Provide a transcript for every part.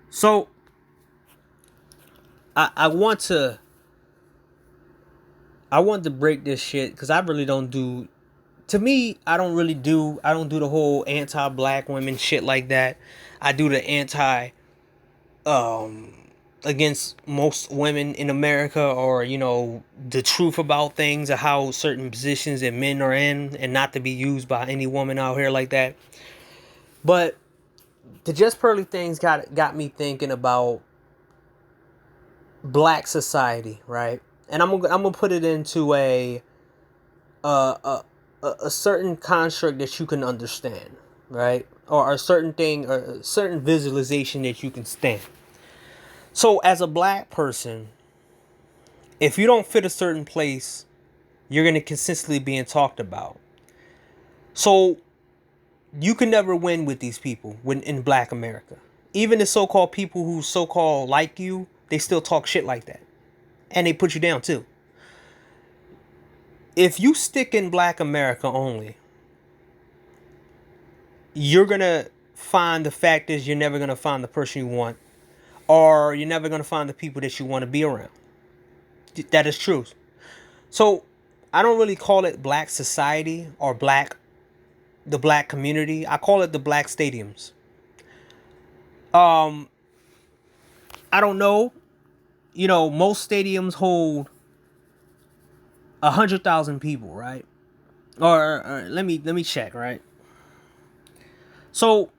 So I want to break this shit because I really don't do. To me, I don't do the whole anti-black women shit like that. I do the anti um against most women in America, or the truth about things or how certain positions that men are in, and not to be used by any woman out here like that. But the Just Pearly things got me thinking about black society, right? And I'm gonna put it into a a certain construct that you can understand, right? Or a certain thing, or a certain visualization that you can stand. So as a black person, if you don't fit a certain place, you're going to consistently being talked about. So you can never win with these people when in black America. Even the so-called people who so-called like you, they still talk shit like that. And they put you down too. If you stick in black America only, you're going to find the fact is you're never going to find the person you want, or you're never going to find the people that you want to be around. That is true. So I don't really call it black society or the black community. I call it the black stadiums. Um, I don't know. Most stadiums hold 100,000 people, right? Or let me check, right? So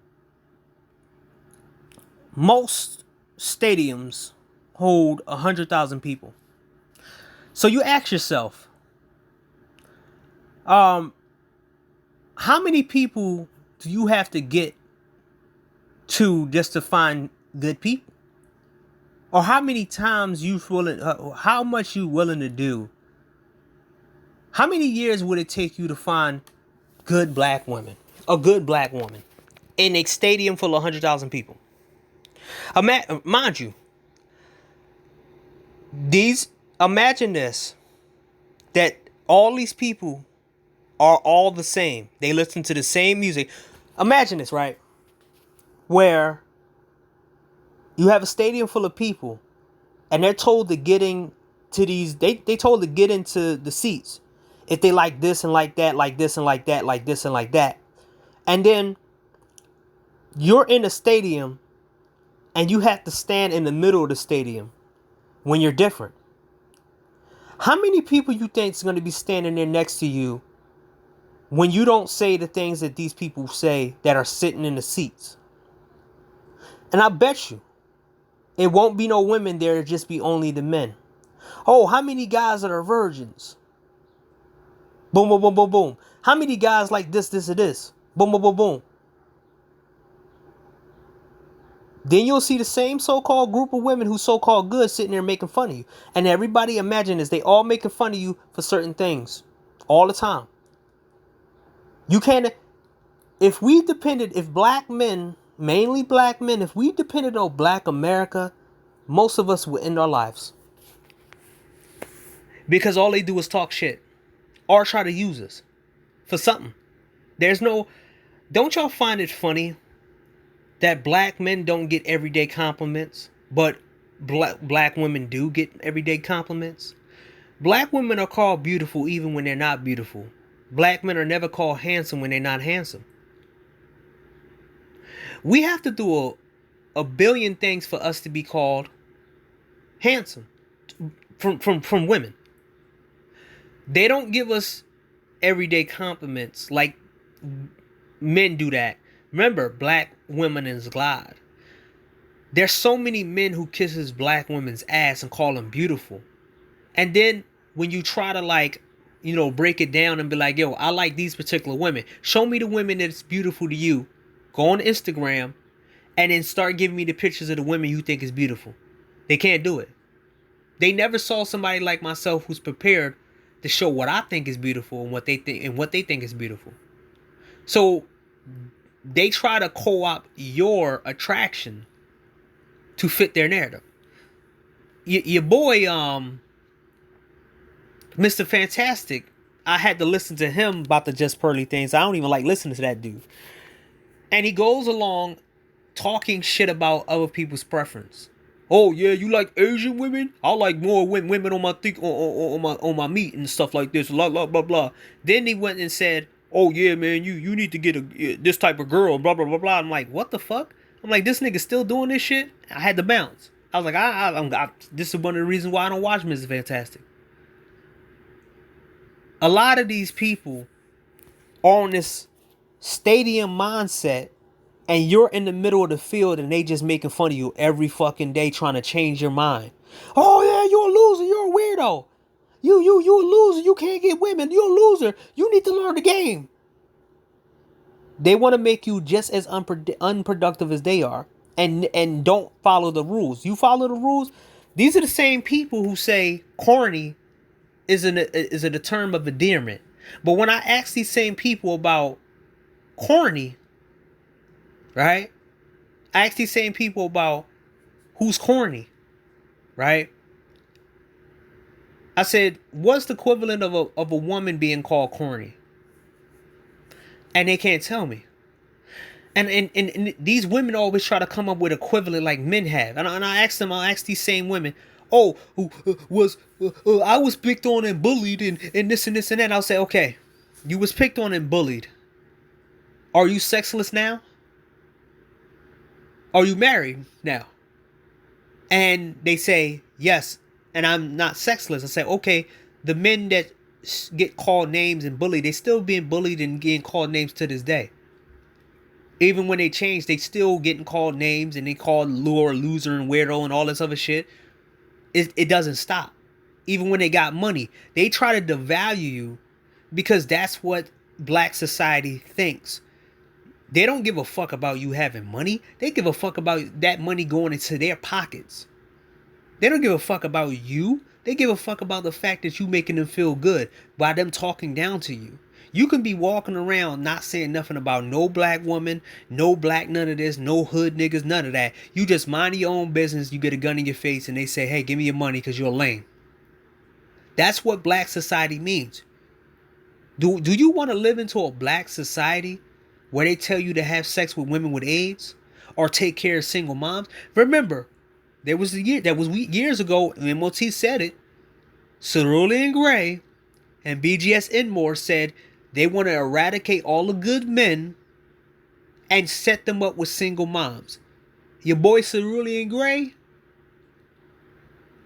most stadiums hold 100,000 people. So you ask yourself, um, how many people do you have to get to just to find good people? Or how many times how much you willing to do? How many years would it take you to find good black women, a good black woman, in a stadium full of 100,000 people? Mind you, imagine this, that all these people are all the same. They listen to the same music. Imagine this, right? Where you have a stadium full of people, and they're told to get they told to get into the seats if they like this and like that, like this and like that, like this and like that. And then you're in a stadium and you have to stand in the middle of the stadium when you're different. How many people you think is going to be standing there next to you when you don't say the things that these people say that are sitting in the seats? And I bet you it won't be no women there, it'll just be only the men. Oh, how many guys that are virgins? Boom, boom, boom, boom, boom. How many guys like this, or this? Boom, boom, boom, boom. Then you'll see the same so-called group of women who so-called good sitting there making fun of you. And everybody imagine is they all making fun of you for certain things all the time. You can't, if black men, mainly black men, if we depended on black America, most of us would end our lives. Because all they do is talk shit or try to use us for something. Don't y'all find it funny that black men don't get everyday compliments, but black women do get everyday compliments? Black women are called beautiful even when they're not beautiful. Black men are never called handsome when they're not handsome. We have to do a billion things for us to be called handsome from women. They don't give us everyday compliments like men do that. Remember, black women is God. There's so many men who kisses black women's ass and call them beautiful. And then when you try to break it down and be like, yo, I like these particular women. Show me the women that's beautiful to you. Go on Instagram and then start giving me the pictures of the women you think is beautiful. They can't do it. They never saw somebody like myself who's prepared to show what I think is beautiful and what they think is beautiful. So they try to co-opt your attraction to fit their narrative. Your boy Mr. Fantastic, I had to listen to him about the Just Pearly things. I don't even like listening to that dude. And he goes along talking shit about other people's preference. Oh yeah, you like Asian women? I like more women on my on my meat and stuff like this. Blah blah blah blah. Then he went and said, "Oh yeah, man, you need to get this type of girl." Blah blah blah blah. I'm like, what the fuck? I'm like, this nigga still doing this shit. I had to bounce. I was like, this is one of the reasons why I don't watch Mrs. Fantastic. A lot of these people are on this stadium mindset, and you're in the middle of the field and they just making fun of you every fucking day trying to change your mind. Oh yeah, you're a loser, you're a weirdo. You a loser, you can't get women, you're a loser. You need to learn the game. They want to make you just as unproductive as they are, and don't follow the rules. You follow the rules. These are the same people who say corny is a term of endearment. But when I ask these same people about corny, right? I ask these same people about who's corny, right? I said, what's the equivalent of a woman being called corny? And they can't tell me. And these women always try to come up with equivalent like men have. And I ask them, I ask these same women, oh, I was picked on and bullied and this and this and that. I'll say, okay, you was picked on and bullied. Are you sexless now? Are you married now? And they say, yes, and I'm not sexless. I say, okay, the men that get called names and bullied, they still being bullied and getting called names to this day. Even when they change, they still getting called names and they called lure, loser, and weirdo and all this other shit. It doesn't stop. Even when they got money, they try to devalue you because that's what black society thinks. They don't give a fuck about you having money. They give a fuck about that money going into their pockets. They don't give a fuck about you. They give a fuck about the fact that you making them feel good by them talking down to you. You can be walking around not saying nothing about no black woman, no black none of this, no hood niggas, none of that. You just mind your own business. You get a gun in your face and they say, hey, give me your money because you're lame. That's what black society means. Do you want to live into a black society where they tell you to have sex with women with AIDS or take care of single moms? Remember, there was years ago, MOT said it. Cerulean Gray and BGS Enmore said they want to eradicate all the good men and set them up with single moms. Your boy Cerulean Gray,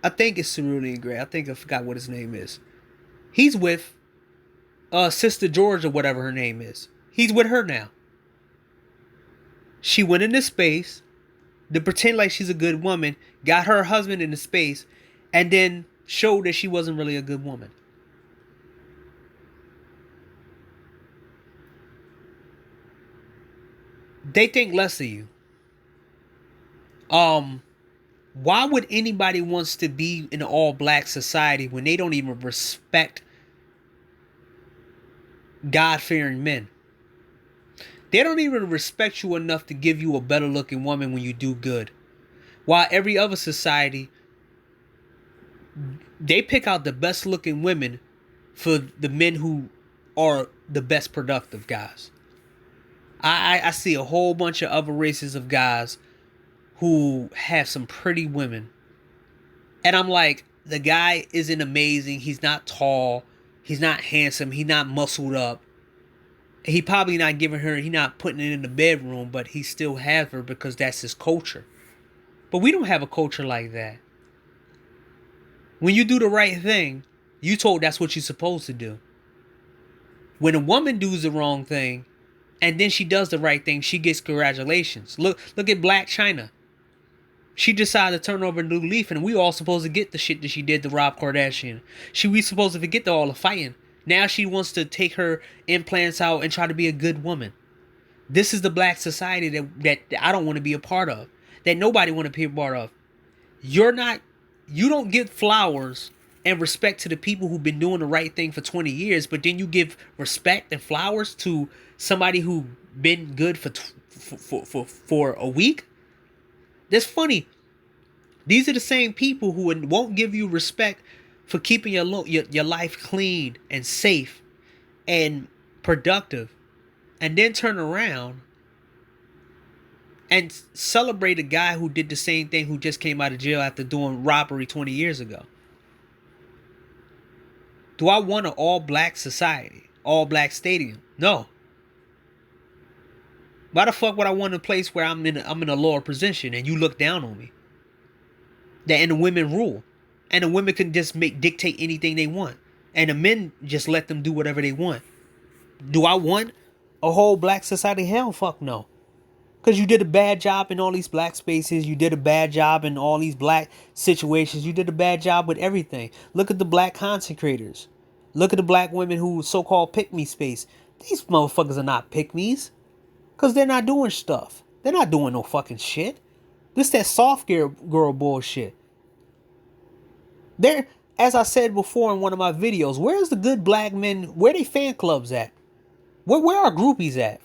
I think it's Cerulean Gray. I think I forgot what his name is. He's with Sister George or whatever her name is. He's with her now. She went into space to pretend like she's a good woman, got her husband into space, and then showed that she wasn't really a good woman. They think less of you. Why would anybody wants to be in an all-black society when they don't even respect God-fearing men? They don't even respect you enough to give you a better-looking woman when you do good. While every other society, they pick out the best-looking women for the men who are the best productive guys. I see a whole bunch of other races of guys who have some pretty women. And I'm like, the guy isn't amazing. He's not tall. He's not handsome. He's not muscled up. He probably not giving her, he not putting it in the bedroom, but he still has her because that's his culture. But we don't have a culture like that. When you do the right thing, you told that's what you're supposed to do. When a woman does the wrong thing, and then she does the right thing, she gets congratulations. Look at Blac Chyna. She decided to turn over a new leaf, and we all supposed to get the shit that she did to Rob Kardashian. We supposed to forget all the fighting. Now she wants to take her implants out and try to be a good woman. This is the black society that I don't want to be a part of. That nobody want to be a part of. You don't give flowers and respect to the people who've been doing the right thing for 20 years, but then you give respect and flowers to somebody who been good for a week. That's funny. These are the same people who won't give you respect for keeping your life clean and safe and productive, and then turn around and celebrate a guy who did the same thing, who just came out of jail after doing robbery 20 years ago. Do I want an all-black society, all-black stadium? No. Why the fuck would I want a place where I'm in a lower position and you look down on me? And the women rule, and the women can just dictate anything they want, and the men just let them do whatever they want. Do I want a whole black society? Hell, fuck no. Because you did a bad job in all these black spaces. You did a bad job in all these black situations. You did a bad job with everything. Look at the black consecrators. Look at the black women who so-called pick-me space. These motherfuckers are not pick-me's. Because they're not doing stuff. They're not doing no fucking shit. This that soft girl bullshit. There, as I said before in one of my videos, where's the good black men? Where they fan clubs at? Where are groupies at?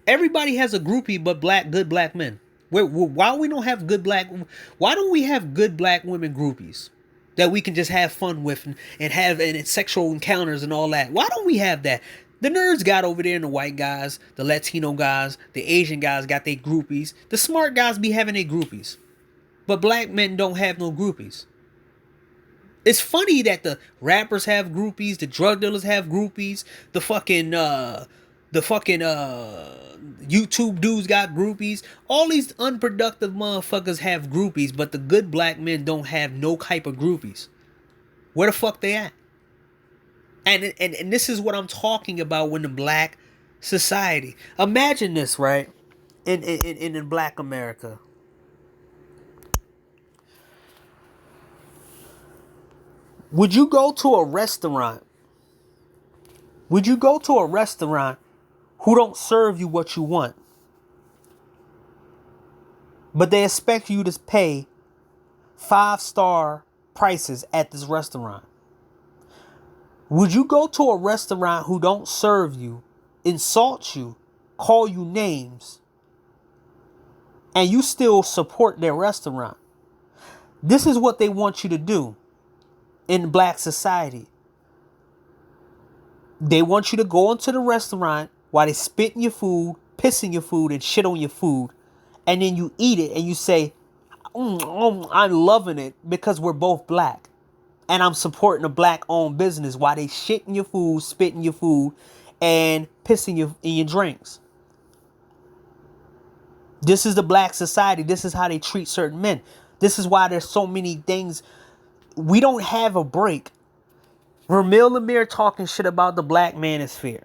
Everybody has a groupie but good black men. Why we don't have good black? Why don't we have good black women groupies that we can just have fun with and have sexual encounters and all that? Why don't we have that? The nerds got over there, and the white guys, the Latino guys, the Asian guys got their groupies. The smart guys be having their groupies, but black men don't have no groupies. It's funny that the rappers have groupies, the drug dealers have groupies, the fucking YouTube dudes got groupies. All these unproductive motherfuckers have groupies, but the good black men don't have no type of groupies. Where the fuck they at? And this is what I'm talking about when the black society. Imagine this, right? In black America. Would you go to a restaurant? Would you go to a restaurant who don't serve you what you want, but they expect you to pay 5-star prices at this restaurant? Would you go to a restaurant who don't serve you, insult you, call you names, and you still support their restaurant? This is what they want you to do in black society. They want you to go into the restaurant while they spit in your food, piss in your food, and shit on your food. And then you eat it and you say, I'm loving it because we're both black. And I'm supporting a black-owned business while they shit in your food, spit in your food, and piss in your drinks. This is the black society. This is how they treat certain men. This is why there's so many things. We don't have a break. Ramil Lamir talking shit about the black manosphere.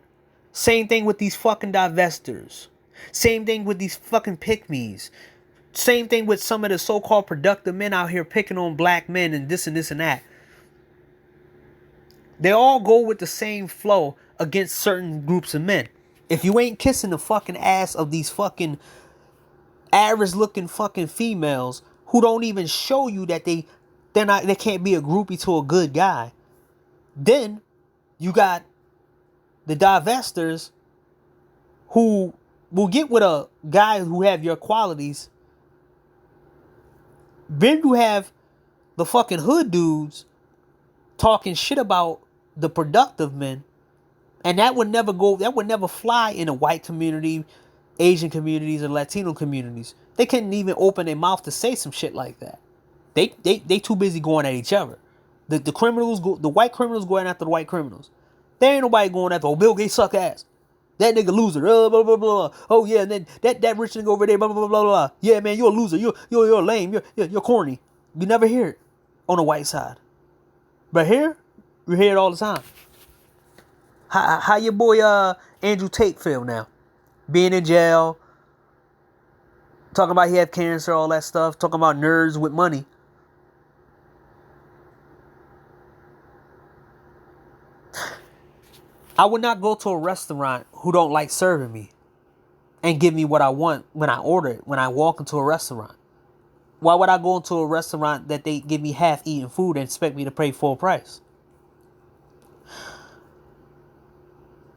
Same thing with these fucking divestors. Same thing with these fucking pick-me's. Same thing with some of the so-called productive men out here picking on black men and this and that. They all go with the same flow against certain groups of men. If you ain't kissing the fucking ass of these fucking average looking fucking females who don't even show you that they can't be a groupie to a good guy, then you got the divestors who will get with a guy who have your qualities. Then you have the fucking hood dudes talking shit about the productive men, and that would never fly in a white community, Asian communities, and Latino communities. They couldn't even open their mouth to say some shit like that. They too busy going at each other. The white criminals going after the white criminals. There ain't nobody going after, oh, Bill Gates suck ass. That nigga loser. Blah, blah, blah, blah. Oh yeah, and then that rich nigga over there. Blah blah blah blah. Yeah, man, you're a loser. You're lame. You're corny. You never hear it on the white side, but here you hear it all the time. How your boy Andrew Tate feel now, being in jail, talking about he had cancer, all that stuff, talking about nerds with money. I would not go to a restaurant who don't like serving me and give me what I want when I order it, when I walk into a restaurant. Why would I go into a restaurant that they give me half-eaten food and expect me to pay full price?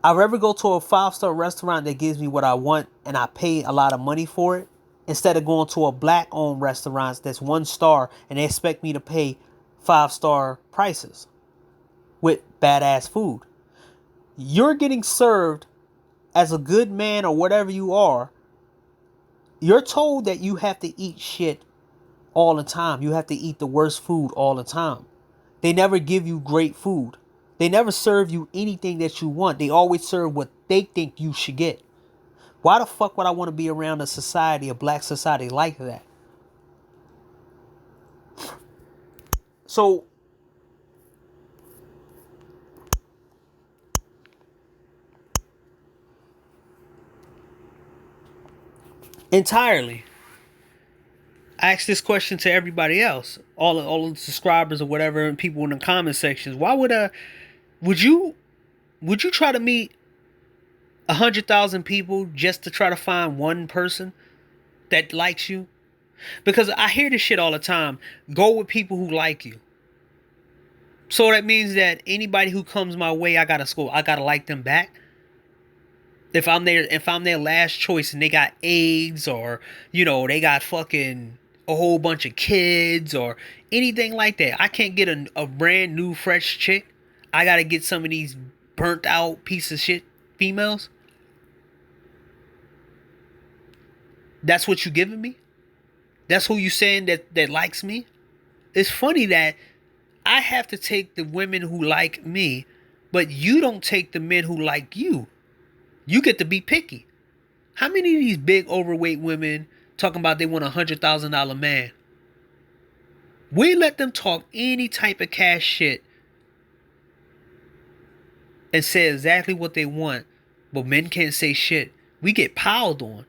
I'd rather go to a 5-star restaurant that gives me what I want and I pay a lot of money for it, instead of going to a black-owned restaurant that's 1 star and they expect me to pay 5-star prices. with badass food. You're getting served as a good man or whatever you are. You're told that you have to eat shit all the time. You have to eat the worst food all the time. They never give you great food. They never serve you anything that you want. They always serve what they think you should get. Why the fuck would I want to be around a society, a black society like that? So, entirely, I ask this question to everybody else, all the subscribers or whatever, and people in the comment sections. Why would you try to meet 100,000 people just to try to find one person that likes you? Because I hear this shit all the time. Go with people who like you. So that means that anybody who comes my way, I gotta like them back. If I'm their last choice and they got AIDS, or they got fucking a whole bunch of kids or anything like that, I can't get a brand new fresh chick. I gotta get some of these burnt out piece of shit females. That's what you giving me? That's who you saying that likes me? It's funny that I have to take the women who like me, but you don't take the men who like you. You get to be picky. How many of these big overweight women talking about they want $100,000 man? We let them talk any type of cash shit and say exactly what they want, but men can't say shit. We get piled on.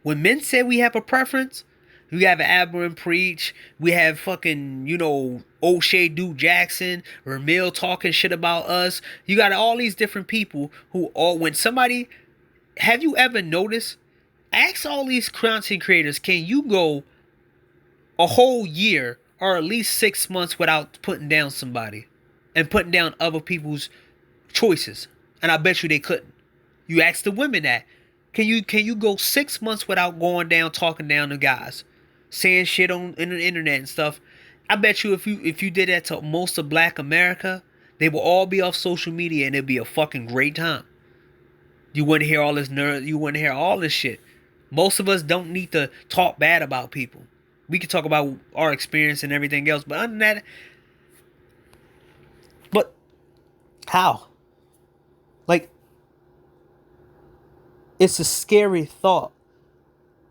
When men say we have a preference, we have Aberrant Preach, we have fucking, O'Shea Duke Jackson, Ramil talking shit about us. You got all these different people who when somebody, have you ever noticed? Ask all these content creators, can you go a whole year or at least 6 months without putting down somebody and putting down other people's choices? And I bet you they couldn't. You ask the women that. Can you go 6 months without going down, talking down to guys, saying shit on the internet and stuff? I bet you if you did that to most of Black America, they will all be off social media and it'd be a fucking great time. You wouldn't hear all this nerd. You wouldn't hear all this shit. Most of us don't need to talk bad about people. We can talk about our experience and everything else, but other than that, but how? Like, it's a scary thought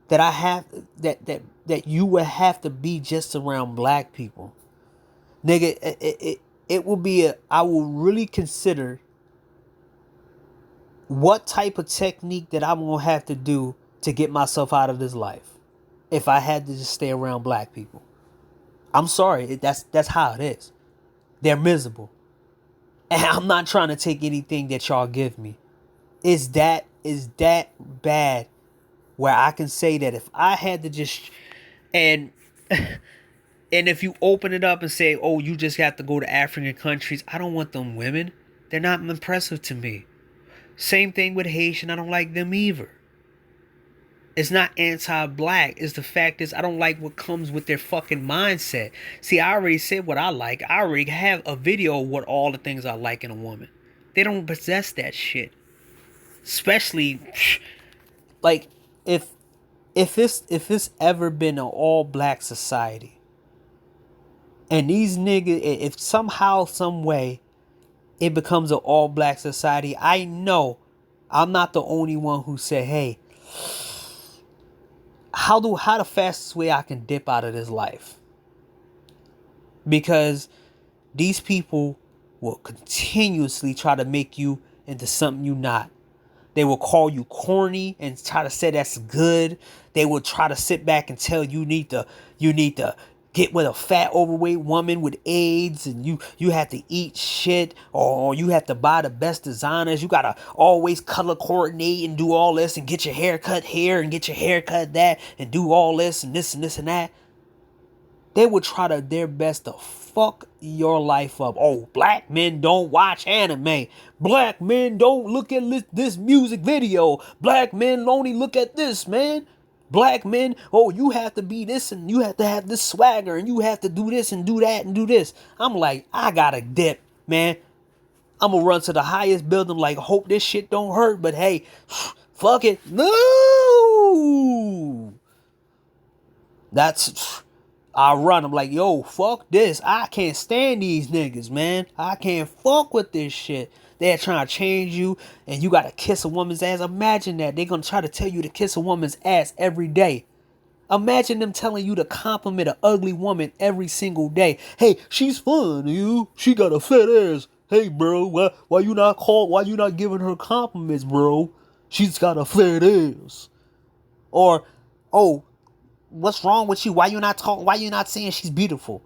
that I have that you would have to be just around black people. Nigga, it will be I will really consider what type of technique that I'm gonna have to do to get myself out of this life if I had to just stay around black people. I'm sorry, that's how it is. They're miserable. And I'm not trying to take anything that y'all give me. Is that bad where I can say that if I had to just and if you open it up and say, oh, you just have to go to African countries, I don't want them women. They're not impressive to me. Same thing with Haitian. I don't like them either. It's not anti-black. It's the fact is I don't like what comes with their fucking mindset. See, I already said what I like. I already have a video of what all the things I like in a woman. They don't possess that shit. Especially, like, if it's ever been an all-black society, and these niggas, if somehow, some way, it becomes an all-black society, I know I'm not the only one who said, hey, how the fastest way I can dip out of this life? Because these people will continuously try to make you into something you're not. They will call you corny and try to say that's good. They will try to sit back and tell you need to get with a fat overweight woman with AIDS, and you have to eat shit, or you have to buy the best designers. You gotta always color coordinate and do all this and get your hair cut here and get your hair cut that and do all this and this and this and that. They will try their best to fuck your life up. Oh, black men don't watch anime. Black men don't look at this music video. Black men only look at this, man. Black men, oh, you have to be this and you have to have this swagger and you have to do this and do that and do this. I'm like, I gotta dip, man. I'm gonna run to the highest building, like, hope this shit don't hurt, but hey, fuck it. No! That's, I run. I'm like, yo, fuck this. I can't stand these niggas, man. I can't fuck with this shit. They're trying to change you, and you gotta kiss a woman's ass. Imagine that. They're gonna try to tell you to kiss a woman's ass every day. Imagine them telling you to compliment an ugly woman every single day. Hey, she's fun, you. She got a fat ass. Hey, bro, why you not why you not giving her compliments, bro? She's got a fat ass. Or, oh, what's wrong with you? Why you not talking? Why you not saying she's beautiful?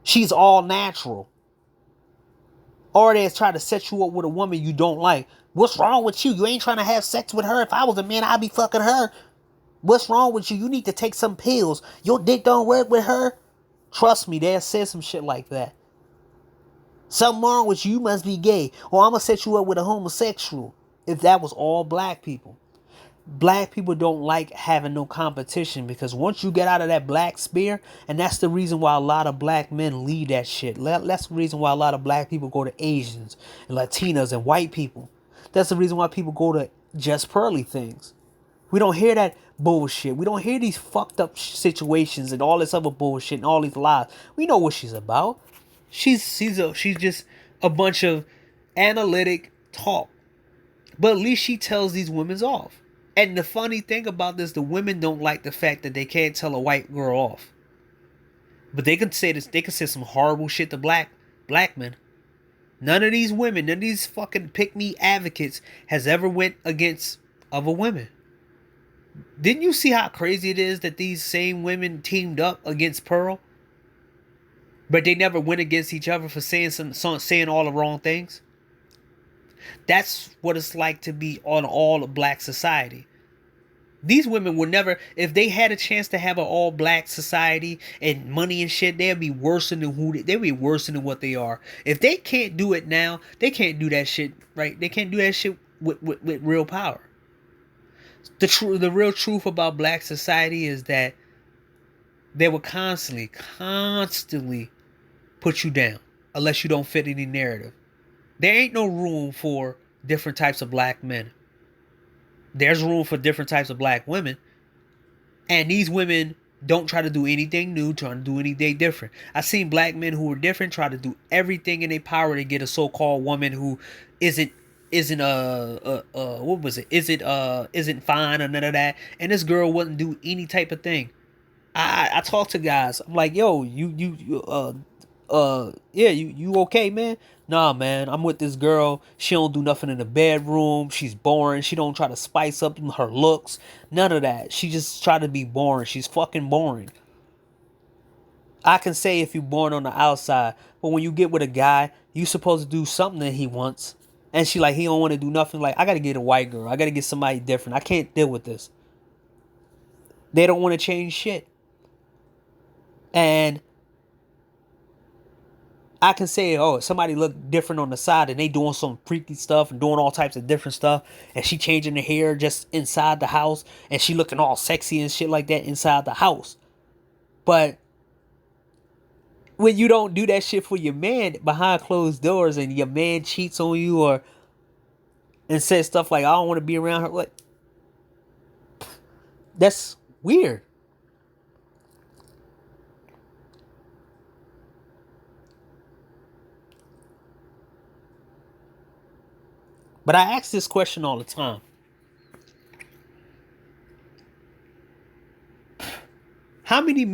She's all natural. Or they try to set you up with a woman you don't like. What's wrong with you? You ain't trying to have sex with her. If I was a man, I'd be fucking her. What's wrong with you? You need to take some pills. Your dick don't work with her. Trust me, they'll say some shit like that. Something wrong with you, you must be gay. Or I'm going to set you up with a homosexual. If that was all black people. Black people don't like having no competition, because once you get out of that black sphere, and that's the reason why a lot of black men leave that shit. That's the reason why a lot of black people go to Asians and Latinos and white people. That's the reason why people go to just pearly things. We don't hear that bullshit. We don't hear these fucked up situations and all this other bullshit and all these lies. We know what she's about. She's just a bunch of analytic talk. But at least she tells these women off. And the funny thing about this, the women don't like the fact that they can't tell a white girl off. But they can say this. They can say some horrible shit to black men. None of these women, none of these fucking pick-me advocates has ever went against other women. Didn't you see how crazy it is that these same women teamed up against Pearl? But they never went against each other for saying all the wrong things. That's what it's like to be on all of black society. These women would never, if they had a chance to have an all black society and money and shit, they'd be worse than they'd be worse than what they are. If they can't do it now, they can't do that shit, right? They can't do that shit with real power. The real truth about black society is that they will constantly put you down unless you don't fit any narrative. There ain't no room for different types of black men. There's room for different types of black women. And these women don't try to do anything new, trying to do anything different. I've seen black men who are different try to do everything in their power to get a so-called woman who isn't isn't fine or none of that. And this girl wouldn't do any type of thing. I talk to guys. I'm like, yo, you okay, man? Nah, man, I'm with this girl. She don't do nothing in the bedroom. She's boring. She don't try to spice up her looks. None of that. She just try to be boring. She's fucking boring. I can say if you're boring on the outside, but when you get with a guy, you supposed to do something that he wants. And she like, he don't want to do nothing. Like, I got to get a white girl. I got to get somebody different. I can't deal with this. They don't want to change shit. And I can say, oh, somebody look different on the side and they doing some freaky stuff and doing all types of different stuff. And she changing her hair just inside the house. And she looking all sexy and shit like that inside the house. But when you don't do that shit for your man behind closed doors and your man cheats on you and says stuff like, I don't want to be around her. Like, that's weird. But I ask this question all the time. How many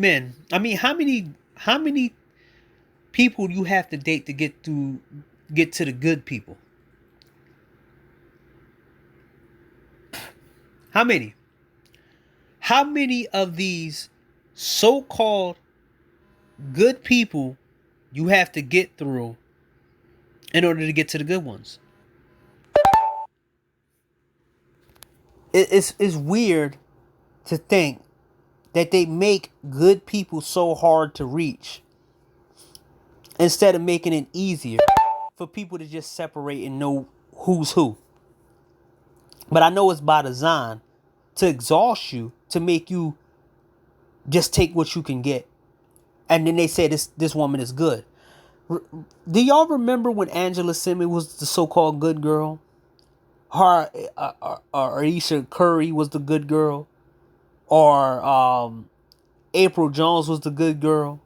people do you have to date to get to the good people? How many? How many of these so-called good people you have to get through in order to get to the good ones? It's weird to think that they make good people so hard to reach instead of making it easier for people to just separate and know who's who. But I know it's by design to exhaust you, to make you just take what you can get. And then they say this woman is good. Do y'all remember when Angela Simmons was the so-called good girl? Her, Aisha Curry was the good girl, or April Jones was the good girl.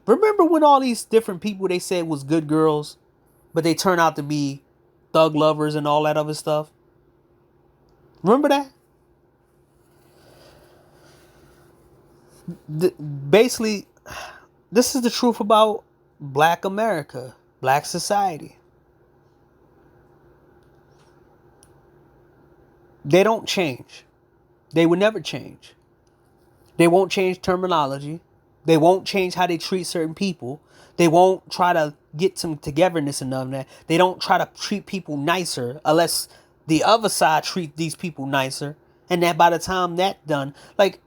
Remember when all these different people they said was good girls, but they turned out to be thug lovers and all that other stuff? Remember that? Basically, this is the truth about Black America, Black society. They don't change. They will never change. They won't change terminology. They won't change how they treat certain people. They won't try to get some togetherness and none of that. They don't try to treat people nicer unless the other side treat these people nicer. And that by the time that's done, like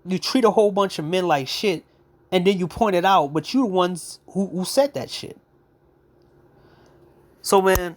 you treat a whole bunch of men like shit, and then you point it out, but you the ones who said that shit. So man,